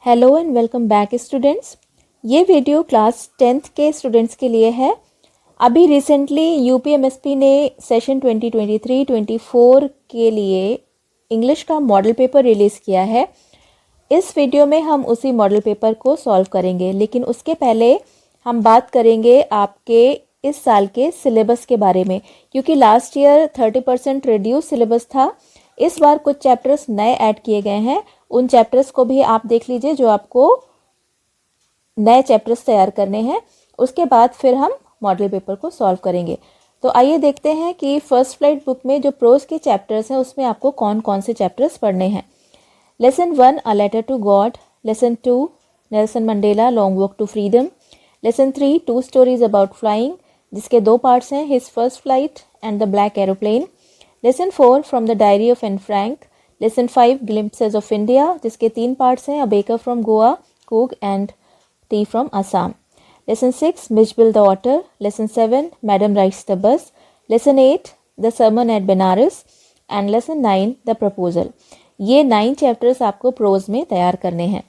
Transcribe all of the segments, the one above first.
Hello and welcome back students. ये video class 10th के students के लिए है। अभी रिसेंटली यूपीएमएसपी ने सेशन 2023-24 के लिए इंग्लिश का मॉडल पेपर रिलीज़ किया है। इस वीडियो में हम उसी मॉडल पेपर को सॉल्व करेंगे, लेकिन उसके पहले हम बात करेंगे आपके इस साल के सिलेबस के बारे में, क्योंकि लास्ट ईयर 30% रिड्यूस सिलेबस था। इस बार कुछ चैप्टर्स नए ऐड किए गए हैं, उन चैप्टर्स को भी आप देख लीजिए जो आपको नए चैप्टर्स तैयार करने हैं। उसके बाद फिर हम मॉडल पेपर को सॉल्व करेंगे। तो आइए देखते हैं कि फर्स्ट फ्लाइट बुक में जो प्रोज के चैप्टर्स हैं उसमें आपको कौन कौन से चैप्टर्स पढ़ने हैं। Lesson 1 a letter to God, lesson 2 Nelson Mandela long walk to freedom, lesson 3 2 stories about flying जिसके 2 पार्ट्स हैं, his first flight and the black aeroplane, lesson 4 from the diary of Anne Frank, lesson 5 glimpses of India जिसके 3 parts हैं, a baker from Goa, कुक and tea from Assam, lesson 6 Mijbil the otter, lesson 7 madam rides the bus, lesson 8 the sermon at Benares and lesson 9 the proposal. ये 9 chapters आपको pros में तैयार करने हैं।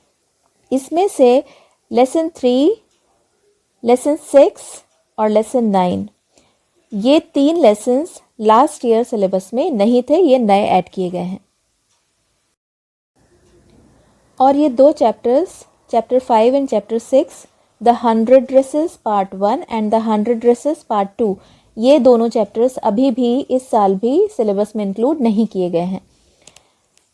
इसमें से लेसन 3, लेसन 6 और लेसन 9 ये 3 लेसन्स लास्ट ईयर सिलेबस में नहीं थे, ये नए ऐड किए गए हैं। और ये 2 chapters, chapter 5 and chapter 6, the 100 dresses part 1 and the 100 dresses part 2, ये दोनों चैप्टर्स अभी भी इस साल भी सिलेबस में इंक्लूड नहीं किए गए हैं।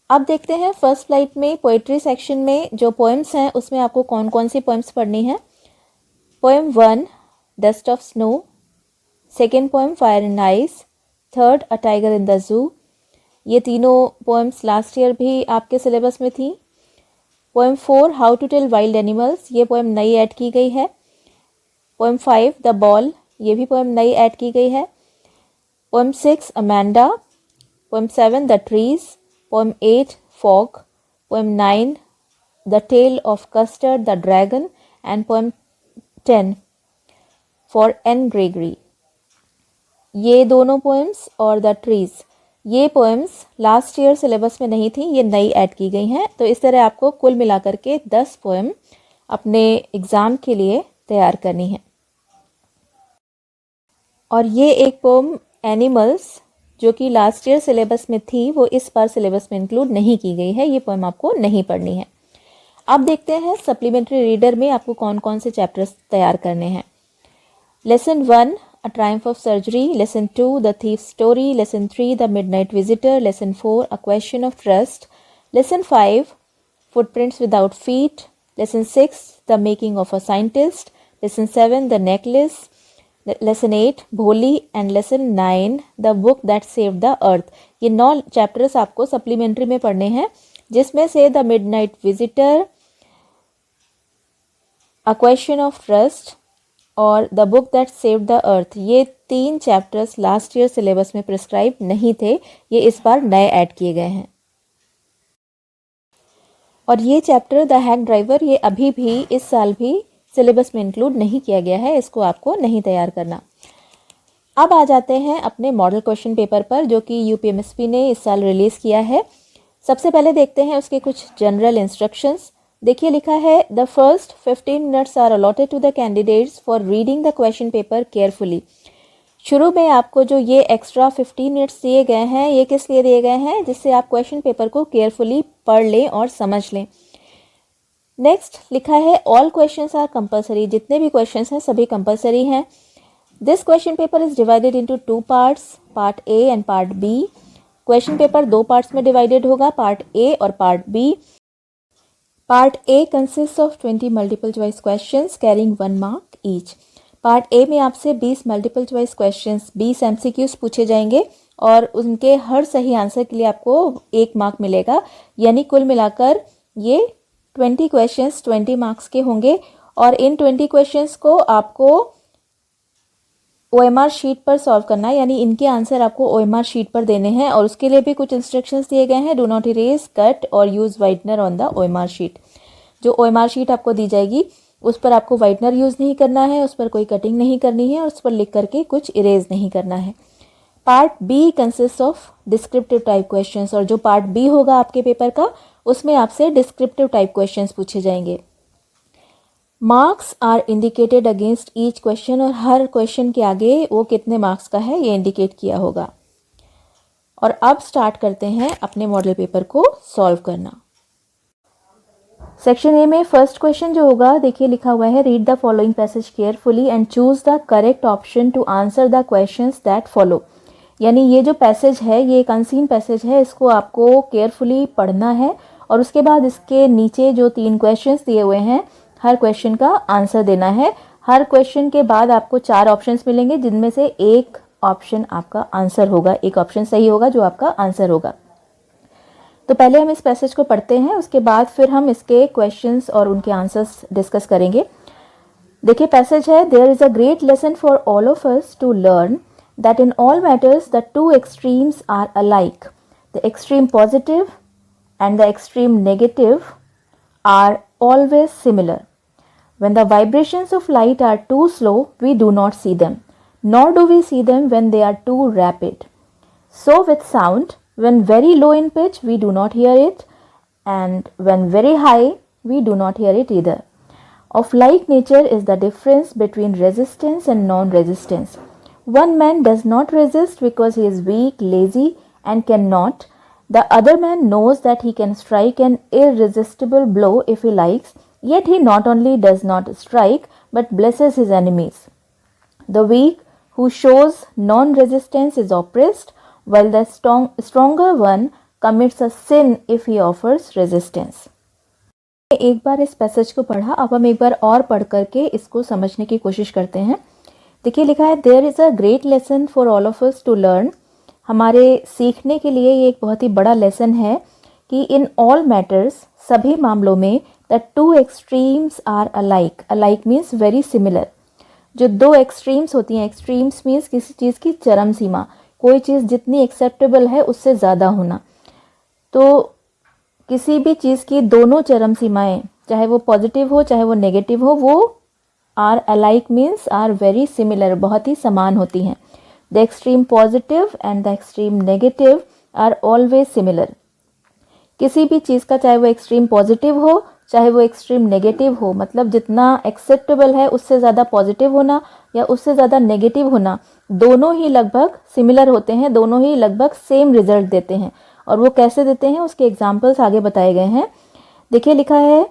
अब देखते हैं फर्स्ट फ्लाइट में पोएट्री सेक्शन में जो पोएम्स हैं उसमें आपको कौन कौन सी पोएम्स पढ़नी है। Poem 1 dust of snow, second poem fire and ice, third a tiger in the zoo, ये तीनों पोएम्स लास्ट ईयर भी आपके सिलेबस में थी। Poem 4 how to tell wild animals, ये पोएम नई ऐड की गई है। पोएम 5 द बॉल, ये भी पोएम नई ऐड की गई है। Poem 6 Amanda, poem 7 the trees, poem 8 fog, poem 9 the tale of Custard the dragon and poem 10 for Anne Gregory. ये दोनों पोएम्स और द ट्रीज, ये पोएम्स लास्ट ईयर सिलेबस में नहीं थी, ये नई ऐड की गई हैं। तो इस तरह आपको कुल मिलाकर के 10 पोएम अपने एग्ज़ाम के लिए तैयार करनी है। और ये एक पोएम एनिमल्स जो कि लास्ट ईयर सिलेबस में थी, वो इस बार सिलेबस में इंक्लूड नहीं की गई है, ये पोएम आपको नहीं पढ़नी है। अब देखते हैं सप्लीमेंट्री रीडर में आपको कौन कौन से चैप्टर्स तैयार करने हैं। Lesson 1 A Triumph of Surgery, Lesson 2 The Thief's Story, Lesson 3 The Midnight Visitor, Lesson 4 A Question of Trust, Lesson 5 Footprints Without Feet, Lesson 6 The Making of a Scientist, Lesson 7 The Necklace, Lesson 8 Bholi and Lesson 9 The Book That Saved the Earth। ये 9 chapters आपको supplementary में पढ़ने हैं, जिसमें से the midnight visitor, a question of trust और the book that saved the earth, ये 3 chapters last year syllabus में प्रिस्क्राइब नहीं थे, ये इस बार नए ऐड किए गए हैं। और ये चैप्टर द हैक ड्राइवर, ये अभी भी इस साल भी सिलेबस में इंक्लूड नहीं किया गया है, इसको आपको नहीं तैयार करना। अब आ जाते हैं अपने मॉडल क्वेश्चन पेपर पर, जो कि यूपीएमएसपी ने इस साल रिलीज़ किया है। सबसे पहले देखते हैं उसके कुछ जनरल इंस्ट्रक्शंस। देखिए लिखा है the first 15 minutes are allotted to the candidates for reading the question paper carefully. शुरू में आपको जो ये एक्स्ट्रा 15 मिनट्स दिए गए हैं, ये किस लिए दिए गए हैं, जिससे आप क्वेश्चन पेपर को केयरफुली पढ़ लें और समझ लें। नेक्स्ट लिखा है ऑल क्वेश्चंस आर कंपलसरी, जितने भी क्वेश्चंस हैं सभी कंपलसरी हैं। This question paper is divided into 2 parts, part A and part B. Question paper 2 parts में डिवाइडेड होगा, पार्ट ए और part B. Part A consist of 20 multiple choice questions carrying 1 mark each. Part A में आपसे 20 multiple choice questions, 20 MCQs पूछे जाएंगे और उनके हर सही आंसर के लिए आपको 1 मार्क मिलेगा, यानी कुल मिलाकर ये 20 क्वेश्चंस 20 मार्क्स के होंगे। और इन 20 क्वेश्चंस को आपको OMR शीट पर सॉल्व करना है, यानी इनके आंसर आपको OMR शीट पर देने हैं। और उसके लिए भी कुछ इंस्ट्रक्शंस दिए गए हैं, डू नॉट इरेज, कट और use whitener on the OMR sheet. जो OMR शीट आपको दी जाएगी उस पर आपको वाइटनर यूज़ नहीं करना है, उस पर कोई कटिंग नहीं करनी है और उस पर लिख करके कुछ इरेज नहीं करना है। Part B consist of descriptive type questions, और जो पार्ट बी होगा आपके पेपर का उसमें आपसे डिस्क्रिप्टिव टाइप क्वेश्चंस पूछे जाएंगे। Marks are indicated against each question, और हर क्वेश्चन के आगे वो कितने मार्क्स का है ये इंडिकेट किया होगा। और अब स्टार्ट करते हैं अपने मॉडल पेपर को सॉल्व करना। सेक्शन ए में फर्स्ट क्वेश्चन जो होगा, देखिए लिखा हुआ है, read the following passage carefully and choose the correct option to answer the questions that follow. यानी ये जो पैसेज है ये एक अनसीन पैसेज है, इसको आपको केयरफुली पढ़ना है और उसके बाद इसके नीचे जो 3 क्वेश्चंस दिए हुए हैं हर क्वेश्चन का आंसर देना है। हर क्वेश्चन के बाद आपको 4 ऑप्शंस मिलेंगे जिनमें से एक ऑप्शन आपका आंसर होगा, एक ऑप्शन सही होगा जो आपका आंसर होगा। तो पहले हम इस पैसेज को पढ़ते हैं, उसके बाद फिर हम इसके क्वेश्चंस और उनके आंसर्स डिस्कस करेंगे। देखिए पैसेज है, there is a great lesson for all of us to learn that in all matters the 2 extremes are alike, the extreme positive and the extreme negative are always similar. When the vibrations of light are too slow, we do not see them, nor do we see them when they are too rapid. So with sound, when very low in pitch, we do not hear it, and when very high, we do not hear it either. Of like nature is the difference between resistance and non-resistance. One man does not resist because he is weak, lazy, and cannot. The other man knows that he can strike an irresistible blow if he likes, yet he not only does not strike but blesses his enemies. The weak who shows non-resistance is oppressed, while the stronger one commits a sin if he offers resistance. एक बार इस passage को पढ़ा, अब हम एक बार और पढ़ करके इसको समझने की कोशिश करते हैं। देखिए लिखा है, there is a great lesson for all of us to learn. हमारे सीखने के लिए ये एक बहुत ही बड़ा लेसन है कि इन ऑल मैटर्स, सभी मामलों में, the 2 extremes are alike. Alike means very similar. जो 2 एक्सट्रीम्स होती हैं, एक्सट्रीम्स मीन्स किसी चीज़ की चरम सीमा, कोई चीज़ जितनी एक्सेप्टेबल है उससे ज़्यादा होना। तो किसी भी चीज़ की दोनों चरम सीमाएं, चाहे वो पॉजिटिव हो चाहे वो नेगेटिव हो, वो are alike means are very similar, बहुत ही समान होती हैं। The extreme positive and the extreme negative are always similar. किसी भी चीज़ का चाहे वो एक्सट्रीम पॉजिटिव हो चाहे वो एक्सट्रीम नेगेटिव हो, मतलब जितना एक्सेप्टेबल है उससे ज़्यादा पॉजिटिव होना या उससे ज़्यादा नेगेटिव होना, दोनों ही लगभग सिमिलर होते हैं, दोनों ही लगभग सेम रिजल्ट देते हैं। और वो कैसे देते हैं उसके एग्जाम्पल्स आगे बताए गए हैं। देखिए लिखा है,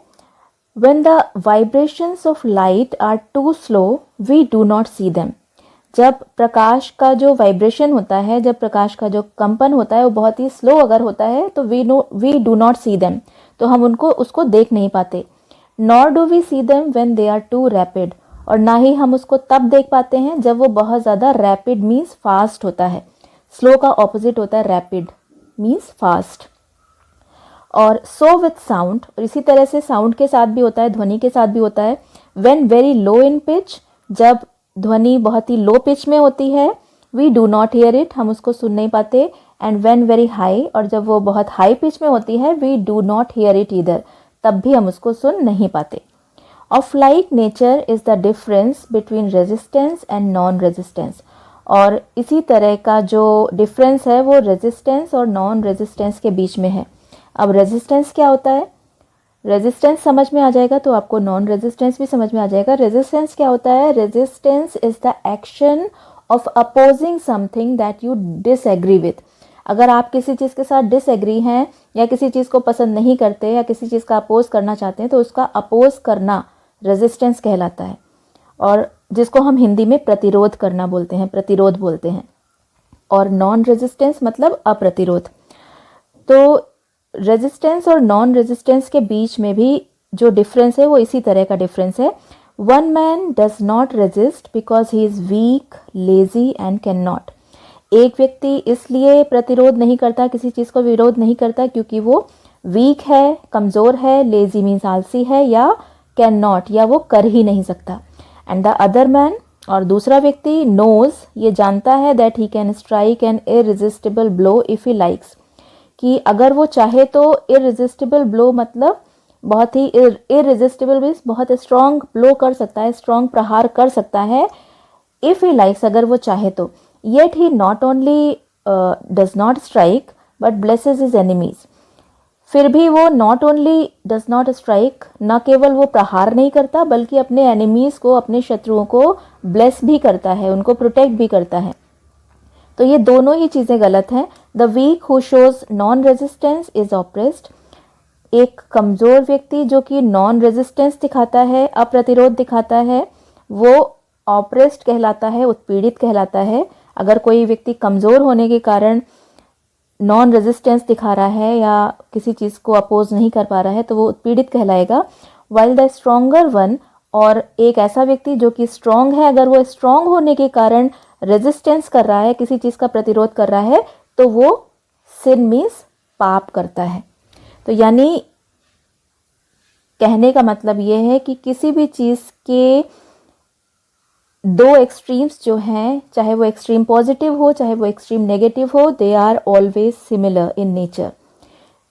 When the vibrations of light are too slow, we do not see them. जब प्रकाश का जो वाइब्रेशन होता है, जब प्रकाश का जो कंपन होता है वो बहुत ही स्लो अगर होता है तो we do not see them, तो हम उसको देख नहीं पाते। Nor do we see them when they are too rapid, और ना ही हम उसको तब देख पाते हैं जब वो बहुत ज़्यादा रैपिड मीन्स फास्ट होता है। स्लो का ऑपोजिट होता है रैपिड मीन्स फास्ट। और सो विथ साउंड, और इसी तरह से साउंड के साथ भी होता है, ध्वनि के साथ भी होता है। When very low in pitch, जब ध्वनि बहुत ही लो पिच में होती है, we do not hear it, हम उसको सुन नहीं पाते। एंड व्हेन वेरी हाई, और जब वो बहुत हाई पिच में होती है, we do not hear it either, तब भी हम उसको सुन नहीं पाते। Of like nature is the difference between resistance and non resistance, और इसी तरह का जो डिफरेंस है वो रेजिस्टेंस और नॉन रेजिस्टेंस के बीच में है। अब रेजिस्टेंस क्या होता है, रेजिस्टेंस समझ में आ जाएगा तो आपको नॉन रेजिस्टेंस भी समझ में आ जाएगा। रेजिस्टेंस क्या होता है, resistance is the action of opposing something that you disagree with. अगर आप किसी चीज़ के साथ डिसएग्री हैं या किसी चीज़ को पसंद नहीं करते या किसी चीज़ का अपोज करना चाहते हैं तो उसका अपोज करना रेजिस्टेंस कहलाता है, और जिसको हम हिंदी में प्रतिरोध करना बोलते हैं, प्रतिरोध बोलते हैं। और नॉन रेजिस्टेंस मतलब अप्रतिरोध। तो रेजिस्टेंस और नॉन रेजिस्टेंस के बीच में भी जो डिफरेंस है वो इसी तरह का डिफरेंस है। One man does not resist because he is week, lazy and can not. एक व्यक्ति इसलिए प्रतिरोध नहीं करता, किसी चीज़ को विरोध नहीं करता क्योंकि वो वीक है, कमज़ोर है, लेजी मीन्स आलसी है, या कैन नॉट या वो कर ही नहीं सकता। एंड द अदर मैन, और दूसरा व्यक्ति, नोज, ये जानता है that he can strike an irresistible blow if he likes, कि अगर वो चाहे तो इररेजिस्टिबल ब्लो मतलब बहुत ही इररेजिस्टिबल मीन्स बहुत स्ट्रॉन्ग ब्लो कर सकता है, स्ट्रॉन्ग प्रहार कर सकता है, इफ़ ही लाइक्स, अगर वो चाहे तो। Yet he not only does not strike but blesses his enemies. फिर भी वो not only does not strike, न केवल वो प्रहार नहीं करता बल्कि अपने एनिमीज़ को, अपने शत्रुओं को ब्लेस भी करता है, उनको प्रोटेक्ट भी करता है। तो ये दोनों ही चीज़ें गलत हैं। The weak who shows non resistance is oppressed. एक कमज़ोर व्यक्ति जो कि नॉन रेजिस्टेंस दिखाता है, अप्रतिरोध दिखाता है, वो ऑप्रेस्ड कहलाता है, उत्पीड़ित कहलाता है। अगर कोई व्यक्ति कमज़ोर होने के कारण नॉन रेजिस्टेंस दिखा रहा है या किसी चीज़ को अपोज नहीं कर पा रहा है तो वो उत्पीड़ित कहलाएगा। वाइल द स्ट्रोंगर वन, और एक ऐसा व्यक्ति जो कि स्ट्रांग है, अगर वो स्ट्रांग होने के कारण रेजिस्टेंस कर रहा है, किसी चीज़ का प्रतिरोध कर रहा है, तो वो सिन मीन्स पाप करता है। तो यानी कहने का मतलब ये है कि किसी भी चीज़ के दो एक्सट्रीम्स जो हैं, चाहे वो एक्सट्रीम पॉजिटिव हो चाहे वो एक्सट्रीम नेगेटिव हो, they are always similar in nature,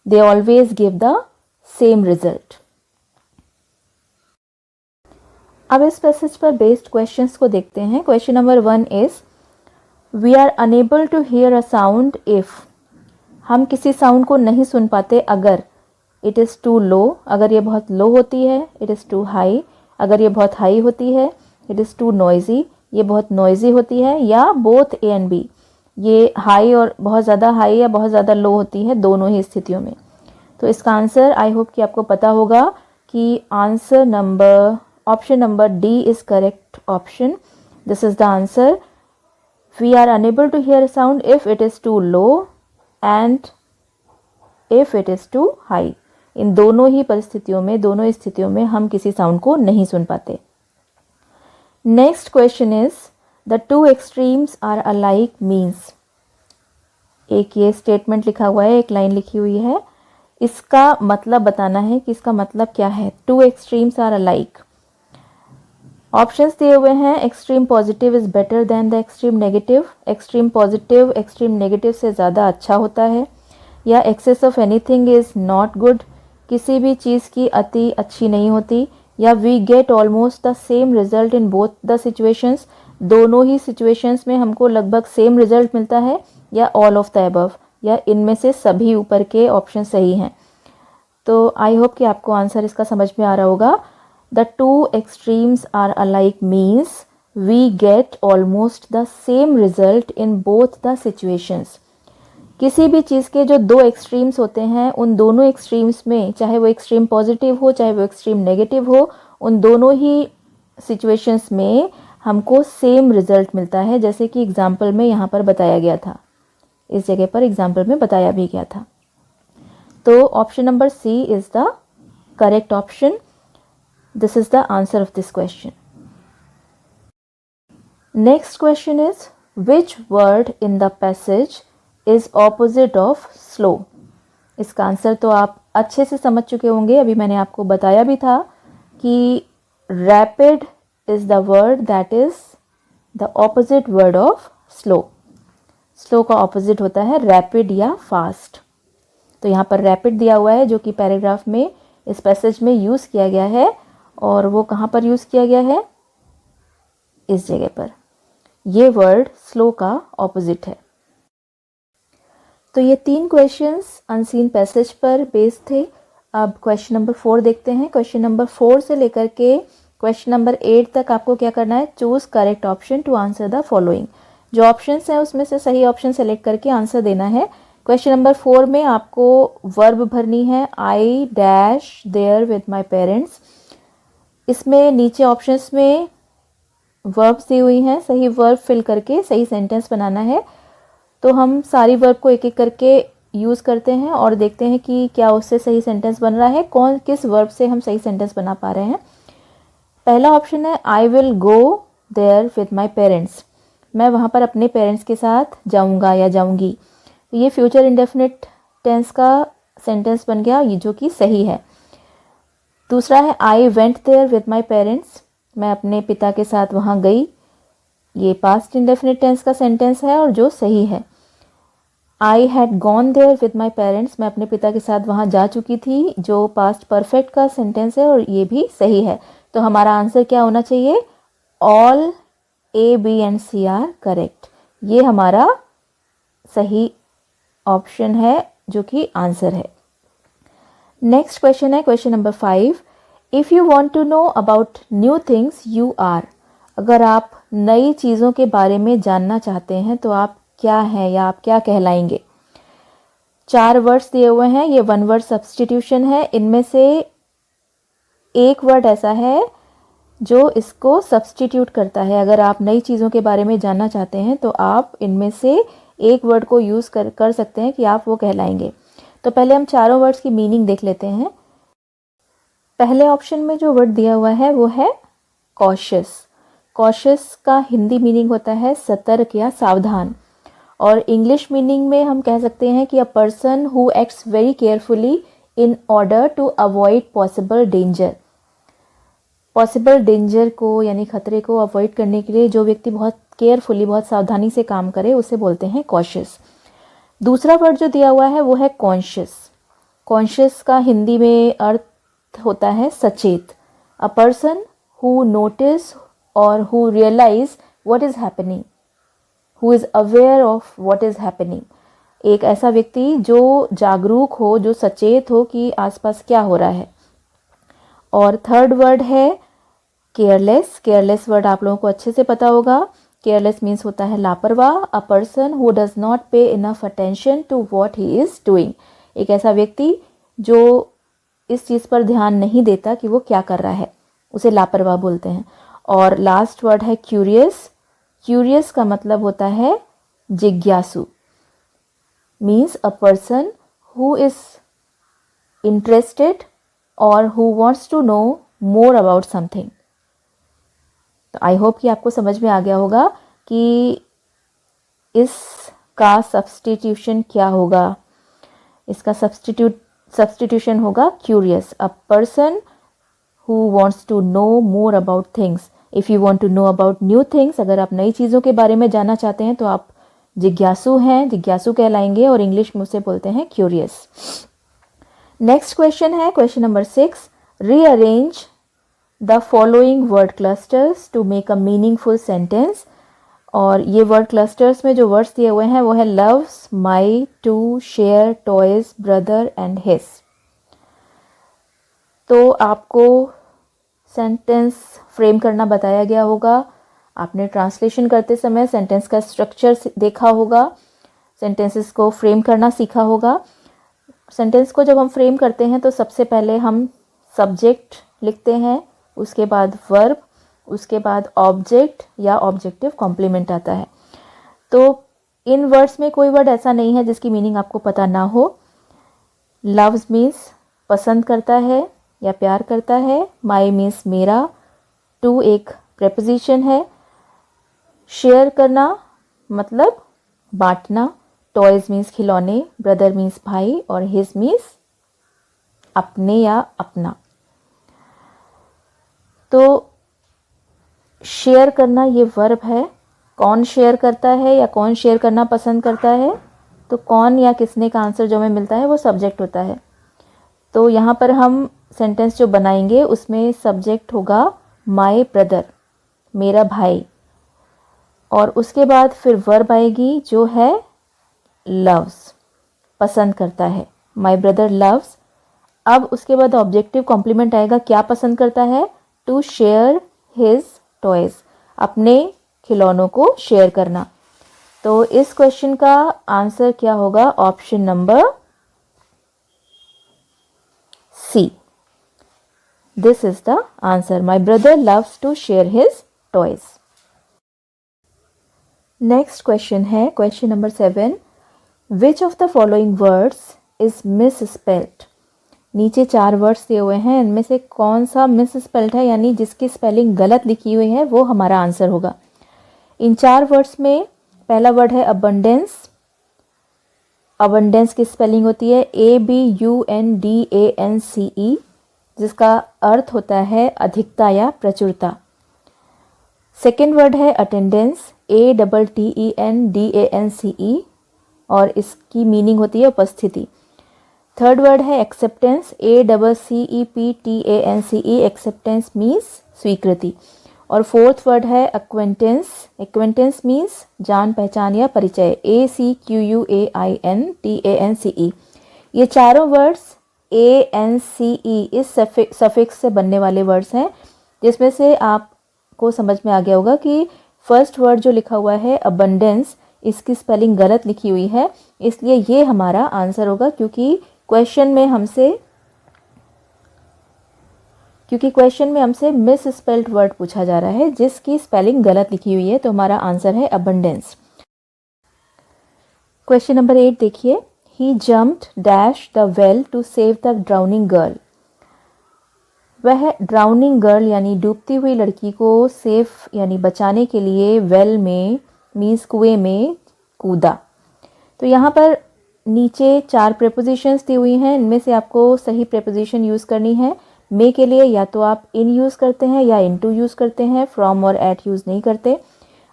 they always give the same result. अब इस पैसेज पर बेस्ड क्वेश्चंस को देखते हैं। Question number 1 is, we are unable to hear a sound if, हम किसी साउंड को नहीं सुन पाते अगर इट इज़ टू लो, अगर ये बहुत लो होती है, इट इज़ टू हाई, अगर ये बहुत हाई होती है, इट इज़ टू नॉइजी, ये बहुत नॉइजी होती है, या बोथ ए एंड बी, ये हाई और बहुत ज़्यादा हाई या बहुत ज़्यादा लो होती है, दोनों ही स्थितियों में। तो इसका आंसर आई होप कि आपको पता होगा कि answer number option number D is correct option. This is the answer. We are unable to hear sound if it is too low and if it is too high. इन दोनों ही परिस्थितियों में, दोनों स्थितियों में हम किसी साउंड को नहीं सुन पाते। Next question is, the two extremes are alike means, एक ये स्टेटमेंट लिखा हुआ है, एक लाइन लिखी हुई है, इसका मतलब बताना है कि इसका मतलब क्या है। Two extremes are alike, options दिए हुए हैं, extreme positive is better than the extreme negative, extreme positive extreme negative से ज़्यादा अच्छा होता है, या excess of anything is not good, किसी भी चीज़ की अति अच्छी नहीं होती, या we get almost the same result in both the situations, दोनों ही सिचुएशंस में हमको लगभग सेम रिजल्ट मिलता है, या ऑल ऑफ द अबव, या इनमें से सभी ऊपर के ऑप्शन सही हैं। तो आई होप कि आपको आंसर इसका समझ में आ रहा होगा। The two extremes are alike means we get almost the same result in both the situations. किसी भी चीज़ के जो दो एक्सट्रीम्स होते हैं, उन दोनों एक्सट्रीम्स में, चाहे वो एक्सट्रीम पॉजिटिव हो चाहे वो एक्सट्रीम नेगेटिव हो, उन दोनों ही सिचुएशंस में हमको सेम रिजल्ट मिलता है, जैसे कि एग्जाम्पल में यहाँ पर बताया गया था, इस जगह पर एग्जाम्पल में बताया भी गया था। तो option number C is the correct option. This is the answer of this question. Next question is, which word in the passage is opposite of slow. इसका आंसर तो आप अच्छे से समझ चुके होंगे, अभी मैंने आपको बताया भी था कि rapid is the word that is the opposite word of slow. Slow का ऑपोजिट होता है रैपिड या फास्ट। तो यहाँ पर रैपिड दिया हुआ है जो कि पैराग्राफ में, इस पैसेज में यूज़ किया गया है, और वो कहाँ पर यूज़ किया गया है, इस जगह पर। ये वर्ड स्लो का ऑपोजिट है। तो ये 3 क्वेश्चंस अनसीन पैसेज पर बेस्ड थे। अब क्वेश्चन नंबर 4 देखते हैं। क्वेश्चन नंबर 4 से लेकर के क्वेश्चन नंबर 8 तक आपको क्या करना है, choose correct option to answer the following. जो ऑप्शंस हैं उसमें से सही ऑप्शन सेलेक्ट करके आंसर देना है। क्वेश्चन नंबर 4 में आपको वर्ब भरनी है, I dash there with my parents. इसमें नीचे ऑप्शंस में वर्ब्स दी हुई हैं, सही वर्ब फिल करके सही सेंटेंस बनाना है। तो हम सारी वर्ब को एक एक करके यूज़ करते हैं और देखते हैं कि क्या उससे सही सेंटेंस बन रहा है, कौन किस वर्ब से हम सही सेंटेंस बना पा रहे हैं। पहला ऑप्शन है, I will go there with my parents. मैं वहाँ पर अपने पेरेंट्स के साथ जाऊँगा या जाऊँगी। तो ये फ्यूचर इंडेफिनिट टेंस का सेंटेंस बन गया, ये जो कि सही है। दूसरा है, I went there with my parents. मैं अपने पिता के साथ वहाँ गई। ये पास्ट इंडेफिनिट टेंस का सेंटेंस है और जो सही है। I had gone there with my parents. मैं अपने पिता के साथ वहाँ जा चुकी थी, जो पास्ट परफेक्ट का सेंटेंस है और ये भी सही है। तो हमारा आंसर क्या होना चाहिए, all A B and C are correct. ये हमारा सही ऑप्शन है जो कि आंसर है। नेक्स्ट क्वेश्चन है question number 5. If you want to know about new things you are. अगर आप नई चीज़ों के बारे में जानना चाहते हैं तो आप क्या हैं या आप क्या कहलाएंगे. 4 वर्ड्स दिए हुए हैं, ये 1 वर्ड सब्स्टिट्यूशन है. इनमें से एक वर्ड ऐसा है जो इसको सब्स्टिट्यूट करता है. अगर आप नई चीज़ों के बारे में जानना चाहते हैं तो आप इनमें से एक वर्ड को यूज़ कर सकते हैं कि आप वो कहलाएंगे. तो पहले हम चारों वर्ड्स की मीनिंग देख लेते हैं. पहले ऑप्शन में जो वर्ड दिया हुआ है वो है कॉशियस. कॉशियस का हिंदी मीनिंग होता है सतर्क या सावधान, और इंग्लिश मीनिंग में हम कह सकते हैं कि a person who acts very carefully in order to avoid possible danger. Possible danger को यानी खतरे को अवॉइड करने के लिए जो व्यक्ति बहुत केयरफुली, बहुत सावधानी से काम करे उसे बोलते हैं कॉशियस. दूसरा वर्ड जो दिया हुआ है वो है कॉन्शियस. कॉन्शियस का हिंदी में अर्थ होता है सचेत. अ पर्सन हु नोटिस और who realise what is happening, who is aware of what is happening. एक ऐसा व्यक्ति जो जागरूक हो, जो सचेत हो कि आसपास क्या हो रहा है. और थर्ड वर्ड है केयरलेस. केयरलेस वर्ड आप लोगों को अच्छे से पता होगा. केयरलेस मीन्स होता है लापरवाह. A person who does not pay enough attention to what he is doing. एक ऐसा व्यक्ति जो इस चीज़ पर ध्यान नहीं देता कि वो क्या कर रहा है, उसे लापरवाह बोलते हैं. और लास्ट वर्ड है क्यूरियस. क्यूरियस का मतलब होता है जिज्ञासु. Means a person who is interested और who wants to know more about something. तो आई होप कि आपको समझ में आ गया होगा कि इसका सब्स्टिट्यूशन क्या होगा. इसका सब्स्टिट्यूशन होगा curious. A person who wants to know more about things. If you want to know about new things, अगर आप नई चीज़ों के बारे में जानना चाहते हैं तो आप जिज्ञासु हैं, जिज्ञासु कहलाएंगे, और इंग्लिश में उसे बोलते हैं क्यूरियस. नेक्स्ट क्वेश्चन है question number 6. Rearrange the following word clusters to make a meaningful sentence. और ये वर्ड क्लस्टर्स में जो वर्ड्स दिए हुए हैं वो है loves, my, to, share, toys, brother and his. तो आपको सेंटेंस फ्रेम करना बताया गया होगा. आपने ट्रांसलेशन करते समय सेंटेंस का स्ट्रक्चर देखा होगा, सेंटेंसेस को फ्रेम करना सीखा होगा. सेंटेंस को जब हम फ्रेम करते हैं तो सबसे पहले हम सब्जेक्ट लिखते हैं, उसके बाद वर्ब, उसके बाद ऑब्जेक्ट या ऑब्जेक्टिव कॉम्प्लीमेंट आता है. तो इन वर्ड्स में कोई वर्ड ऐसा नहीं है जिसकी मीनिंग आपको पता ना हो. लव्स मीन्स पसंद करता है या प्यार करता है. माई मीन्स मेरा. टू एक प्रेपोजिशन है. शेयर करना मतलब बांटना. टॉयज मीन्स खिलौने. ब्रदर मीन्स भाई. और हिज मीन्स अपने या अपना. तो शेयर करना ये वर्ब है. कौन शेयर करता है या कौन शेयर करना पसंद करता है, तो कौन या किसने का आंसर जो हमें मिलता है वो सब्जेक्ट होता है. तो यहाँ पर हम सेंटेंस जो बनाएंगे उसमें सब्जेक्ट होगा माय ब्रदर, मेरा भाई. और उसके बाद फिर वर्ब आएगी जो है लव्स, पसंद करता है. My brother loves. अब उसके बाद ऑब्जेक्टिव कॉम्प्लीमेंट आएगा. क्या पसंद करता है? टू शेयर हिज टॉयज, अपने खिलौनों को शेयर करना. तो इस क्वेश्चन का आंसर क्या होगा? Option number C. This is the answer. My brother loves to share his toys. Next question है question number 7. Which of the following words is misspelled. नीचे 4 वर्ड्स दिए हुए हैं, इनमें से कौन सा मिस स्पेल्ड है यानी जिसकी स्पेलिंग गलत लिखी हुई है वो हमारा आंसर होगा. इन 4 वर्ड्स में पहला वर्ड है अबंडेंस. अबंडेंस की स्पेलिंग होती है ABUNDANCE, जिसका अर्थ होता है अधिकता या प्रचुरता. सेकेंड वर्ड है अटेंडेंस, ATTENDANCE, और इसकी मीनिंग होती है उपस्थिति. थर्ड वर्ड है एक्सेप्टेंस, ACCEPTANCE, एक्सेप्टेंस मीन्स स्वीकृति. और फोर्थ वर्ड है एक्वेंटेंस. एक्वेंटेंस मीन्स जान पहचान या परिचय, ACQUAINTANCE. ये चारों वर्ड्स ANCE इस सफिक्स से बनने वाले वर्ड्स हैं, जिसमें से आपको समझ में आ गया होगा कि फर्स्ट वर्ड जो लिखा हुआ है अबंडेंस, इसकी स्पेलिंग गलत लिखी हुई है, इसलिए ये हमारा आंसर होगा। क्योंकि क्वेश्चन में हमसे मिस स्पेल्ड वर्ड पूछा जा रहा है जिसकी स्पेलिंग गलत लिखी हुई है, तो हमारा आंसर है अबंडेंस। क्वेश्चन नंबर 8 देखिए, he jumped dash the well to save the drowning girl. वह ड्राउनिंग गर्ल यानी डूबती हुई लड़की को सेफ यानी बचाने के लिए वेल में मीन्स कुएं में कूदा। तो यहाँ पर नीचे 4 प्रेपोजिशंस दी हुई हैं, इनमें से आपको सही प्रेपोजिशन यूज़ करनी है। मे के लिए या तो आप इन यूज़ करते हैं या इनटू यूज़ करते हैं, फ्रॉम और एट यूज़ नहीं करते।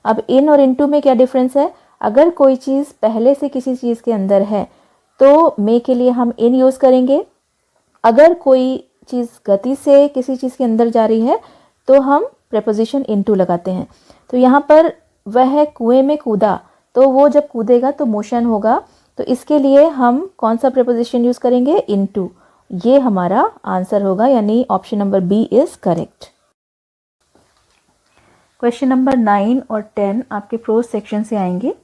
अब इन और इनटू में क्या डिफरेंस है? अगर कोई चीज़ पहले से किसी चीज़ के अंदर है तो मे के लिए हम इन यूज़ करेंगे। अगर कोई चीज़ गति से किसी चीज़ के अंदर जा रही है तो हम प्रेपोजिशन इनटू लगाते हैं। तो यहाँ पर वह कुएं में कूदा, तो वो जब कूदेगा तो मोशन होगा, तो इसके लिए हम कौन सा प्रेपोजिशन यूज़ करेंगे? इनटू। ये हमारा आंसर होगा, यानी option number B is correct. Question number 9 और 10 आपके प्रोज सेक्शन से आएंगे,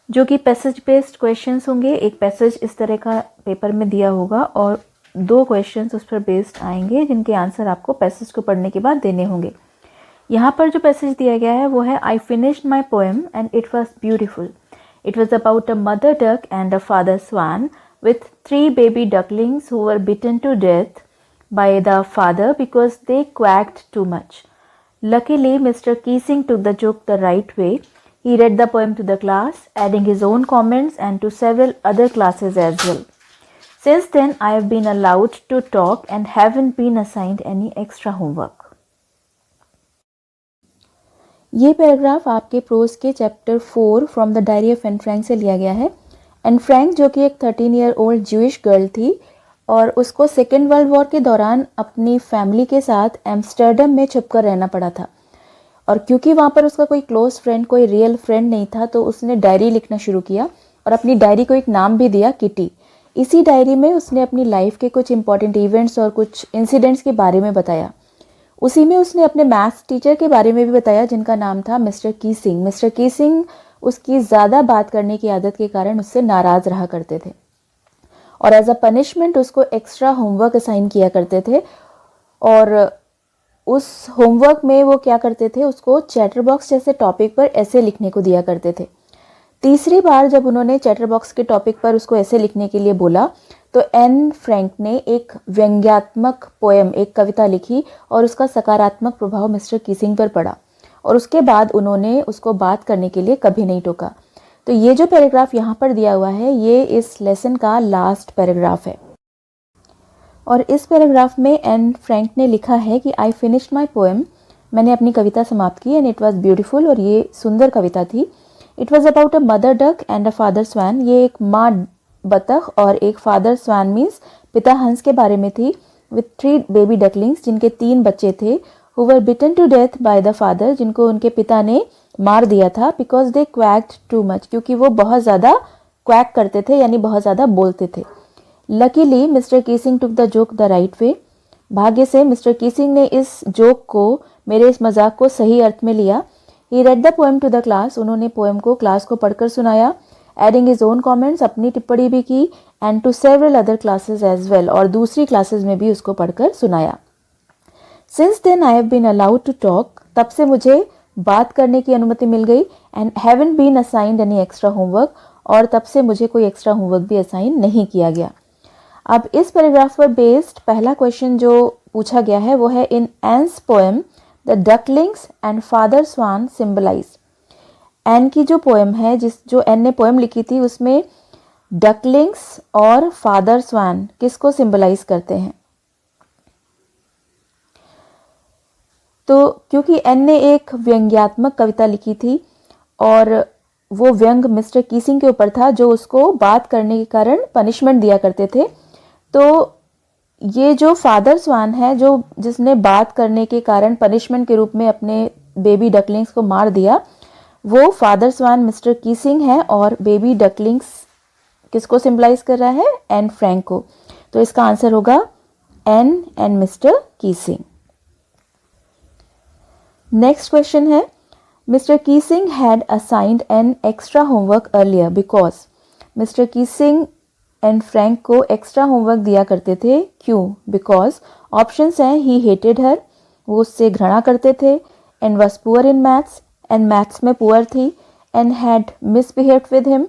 जो कि पैसेज बेस्ड क्वेश्चंस होंगे। एक पैसेज इस तरह का पेपर में दिया होगा और 2 क्वेश्चंस उस पर बेस्ड आएंगे, जिनके आंसर आपको पैसेज को पढ़ने के बाद देने होंगे। यहाँ पर जो पैसेज दिया गया है वो है, I finished my poem and it was beautiful. It was about a mother duck and a father swan with 3 baby ducklings who were bitten to death by the father because they quacked too much. Luckily, Mr. Keesing took the joke the right way. He read the poem to the class, adding his own comments and to several other classes as well. Since then, I have been allowed to talk and haven't been assigned any extra homework. ये paragraph आपके pros के chapter 4 from the diary of Anne Frank से लिया गया है। Anne Frank जो कि एक 13 ईयर ओल्ड ज्यूइश गर्ल थी और उसको सेकेंड वर्ल्ड वॉर के दौरान अपनी फैमिली के साथ एम्स्टर्डम में छुपकर रहना पड़ा था। और क्योंकि वहाँ पर उसका कोई क्लोज फ्रेंड, कोई रियल फ्रेंड नहीं था, तो उसने डायरी लिखना शुरू किया और अपनी डायरी को एक नाम भी दिया, किटी। इसी डायरी में उसने अपनी लाइफ के कुछ इंपॉर्टेंट इवेंट्स और कुछ इंसिडेंट्स के बारे में बताया। उसी में उसने अपने मैथ्स टीचर के बारे में भी बताया, जिनका नाम था मिस्टर कीसिंग। मिस्टर कीसिंग उसकी ज़्यादा बात करने की आदत के कारण उससे नाराज़ रहा करते थे और एज अ पनिशमेंट उसको एक्स्ट्रा होमवर्क असाइन किया करते थे। और उस होमवर्क में वो क्या करते थे, उसको चैटर बॉक्स जैसे टॉपिक पर ऐसे लिखने को दिया करते थे। तीसरी बार जब उन्होंने चैटर बॉक्स के टॉपिक पर उसको ऐसे लिखने के लिए बोला, तो एन फ्रैंक ने एक व्यंग्यात्मक पोएम, एक कविता लिखी और उसका सकारात्मक प्रभाव मिस्टर कीसिंग पर पड़ा और उसके बाद उन्होंने उसको बात करने के लिए कभी नहीं टोका। तो ये जो पैराग्राफ यहाँ पर दिया हुआ है, ये इस लेसन का लास्ट पैराग्राफ है और इस पैराग्राफ में एन फ्रैंक ने लिखा है कि आई फिनिश्ड माई पोएम, मैंने अपनी कविता समाप्त की, एंड इट वॉज ब्यूटिफुल, और ये सुंदर कविता थी। It was about a mother duck and a father swan, ये एक माँ बतख और एक फादर स्वैन मीन्स पिता हंस के बारे में थी। विथ 3 बेबी डकलिंग्स, जिनके 3 बच्चे थे। who were bitten to death by the father, जिनको उनके पिता ने मार दिया था, because they quacked too much, क्योंकि वो बहुत ज़्यादा क्वैक करते थे यानी बहुत ज़्यादा बोलते थे। Luckily, Mr. Keesing took the joke the right way. भाग्य से मिस्टर कीसिंग ने इस जोक को, मेरे इस मजाक को सही अर्थ में लिया। He read the poem to the class, उन्होंने पोएम को क्लास को पढ़कर सुनाया। Adding his own comments, अपनी टिप्पणी भी की, and to several other classes as well, और दूसरी क्लासेस में भी उसको पढ़कर सुनाया। Since then I have been allowed to talk, तब से मुझे बात करने की अनुमति मिल गई, and haven't been assigned any extra homework, और तब से मुझे कोई एक्स्ट्रा होमवर्क भी असाइन नहीं किया गया। अब इस पैराग्राफ पर बेस्ड पहला क्वेश्चन जो पूछा गया है वो है, in Anne's poem the ducklings and father swan symbolise. Anne की जो पोएम है, जो एन ने पोएम लिखी थी, उसमें डकलिंग्स और फादर स्वान किसको सिम्बलाइज करते हैं? तो क्योंकि एन ने एक व्यंग्यात्मक कविता लिखी थी और वो व्यंग मिस्टर कीसिंग के ऊपर था, जो उसको बात करने के कारण पनिशमेंट दिया करते थे। तो ये जो फादर स्वान है, जो जिसने बात करने के कारण पनिशमेंट के रूप में अपने बेबी डकलिंग्स को मार दिया, वो फादर स्वान मिस्टर कीसिंग है और बेबी डकलिंग्स किसको सिम्बलाइज कर रहा है? एन फ्रैंक को। तो इसका आंसर होगा Anne and Mr Keesing. Next question है, Mr Keesing had assigned Anne extra homework earlier because. Mr Keesing and Frank को एक्स्ट्रा होमवर्क दिया करते थे, क्यों? बिकॉज ऑप्शंस हैं, ही हेटेड हर, वो उससे घृणा करते थे, and was poor in maths, and maths में पुअर थी, and had misbehaved with him,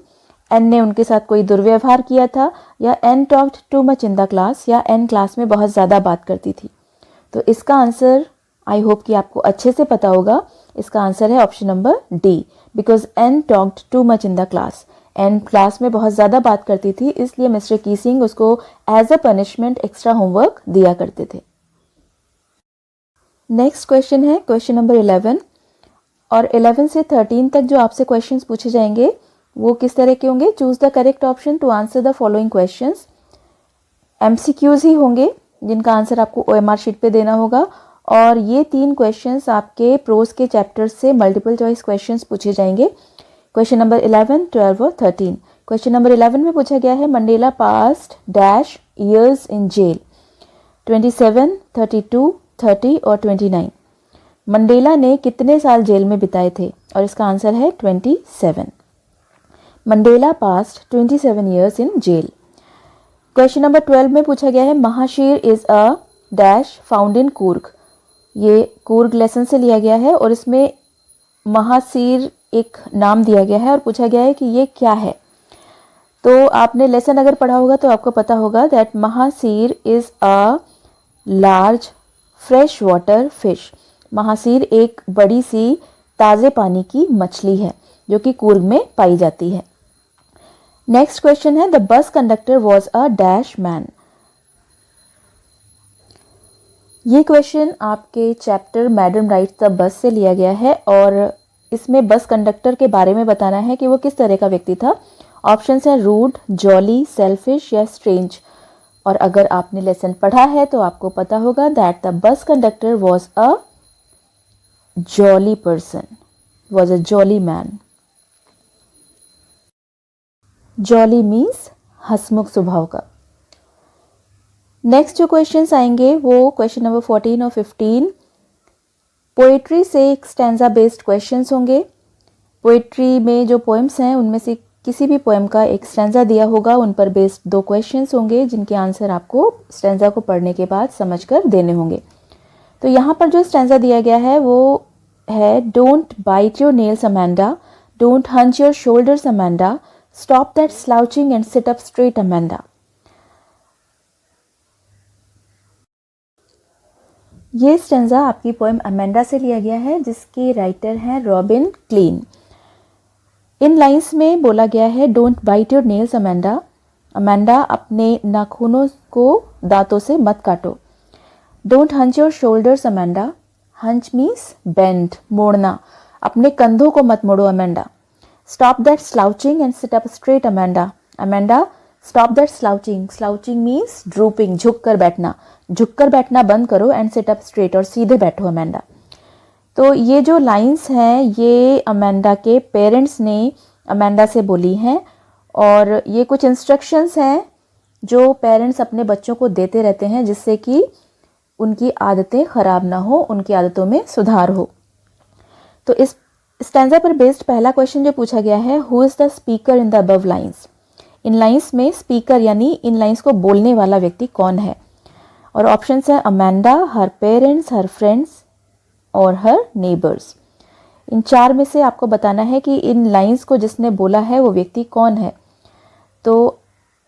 Anne ने उनके साथ कोई दुर्व्यवहार किया था, या Anne talked too much in the class, या एन क्लास में बहुत ज़्यादा बात करती थी। तो इसका आंसर आई होप कि आपको अच्छे से पता होगा। इसका आंसर है option number D, because Anne talked too much in the class. Anne class में बहुत ज़्यादा बात करती थी, इसलिए मिस्टर कीसिंग उसको as a punishment extra homework दिया करते थे। नेक्स्ट क्वेश्चन है क्वेश्चन नंबर 11, और 11 से 13 तक जो आपसे क्वेश्चंस पूछे जाएंगे वो किस तरह के होंगे? Choose the correct option to answer the following questions. MCQs ही होंगे जिनका आंसर आपको ओएमआर शीट पे देना होगा, और ये 3 क्वेश्चंस आपके प्रोज के चैप्टर से मल्टीपल चॉइस क्वेश्चंस पूछे जाएंगे। क्वेश्चन नंबर 11, 12 और 13। क्वेश्चन नंबर 11 में पूछा गया है, Mandela past dash years in jail, 27, 32, 30 और 29। मंडेला ने कितने साल जेल में बिताए थे? और इसका आंसर है 27। Mandela passed 27 years in jail. Question number 12 में पूछा गया है, mahseer is a dash found in Coorg. ये कूर्ग लेसन से लिया गया है, और इसमें महासीर एक नाम दिया गया है और पूछा गया है कि ये क्या है। तो आपने लेसन अगर पढ़ा होगा तो आपको पता होगा that mahseer is a large fresh water fish. Mahseer एक बड़ी सी ताज़े पानी की मछली है जो कि कूर्ग में पाई जाती है। नेक्स्ट क्वेश्चन है, the bus conductor was a dash man. ये क्वेश्चन आपके chapter madam rights the bus से लिया गया है, और इसमें बस कंडक्टर के बारे में बताना है कि वो किस तरह का व्यक्ति था। ऑप्शंस हैं रूड, जॉली, सेल्फिश या स्ट्रेंज। और अगर आपने लेसन पढ़ा है तो आपको पता होगा that the bus conductor was a jolly person, was a jolly man. Jolly means हंसमुख स्वभाव का। नेक्स्ट जो क्वेश्चंस आएंगे वो क्वेश्चन नंबर 14 और 15 पोएट्री से एक स्टैंजा बेस्ड क्वेश्चंस होंगे। पोएट्री में जो पोएम्स हैं उनमें से किसी भी पोएम का एक स्टैंजा दिया होगा, उन पर बेस्ड 2 क्वेश्चंस होंगे जिनके आंसर आपको स्टैंजा को पढ़ने के बाद समझकर देने होंगे। तो यहाँ पर जो स्टैंजा दिया गया है वो है, don't bite your nails Amanda, don't hunch your shoulders Amanda, stop that slouching and sit up straight Amanda. ये स्टैंजा आपकी पोएम अमेंडा से लिया गया है जिसकी राइटर हैं रॉबिन क्लीन। इन लाइंस में बोला गया है, don't bite your nails Amanda, Amanda अपने नाखूनों को दांतों से मत काटो। Don't hunch your shoulders Amanda, hunch means bend, मोड़ना, अपने कंधों को मत मोड़ो Amanda. Stop that slouching and sit up straight Amanda, Amanda stop that slouching, slouching means drooping, झुककर बैठना बंद करो, एंड सिट अप स्ट्रेट, और सीधे बैठो अमेंडा। तो ये जो लाइंस हैं ये अमेंडा के पेरेंट्स ने अमेंडा से बोली हैं, और ये कुछ इंस्ट्रक्शंस हैं जो पेरेंट्स अपने बच्चों को देते रहते हैं जिससे कि उनकी आदतें ख़राब ना हो, उनकी आदतों में सुधार हो। तो इस स्टैंजा पर बेस्ड पहला क्वेश्चन जो पूछा गया है, who is the speaker in the above lines. In lines में स्पीकर यानी इन लाइंस को बोलने वाला व्यक्ति कौन है? और ऑप्शंस हैं अमेंडा, हर पेरेंट्स, हर फ्रेंड्स और हर नेबर्स। इन 4 में से आपको बताना है कि इन लाइंस को जिसने बोला है वो व्यक्ति कौन है। तो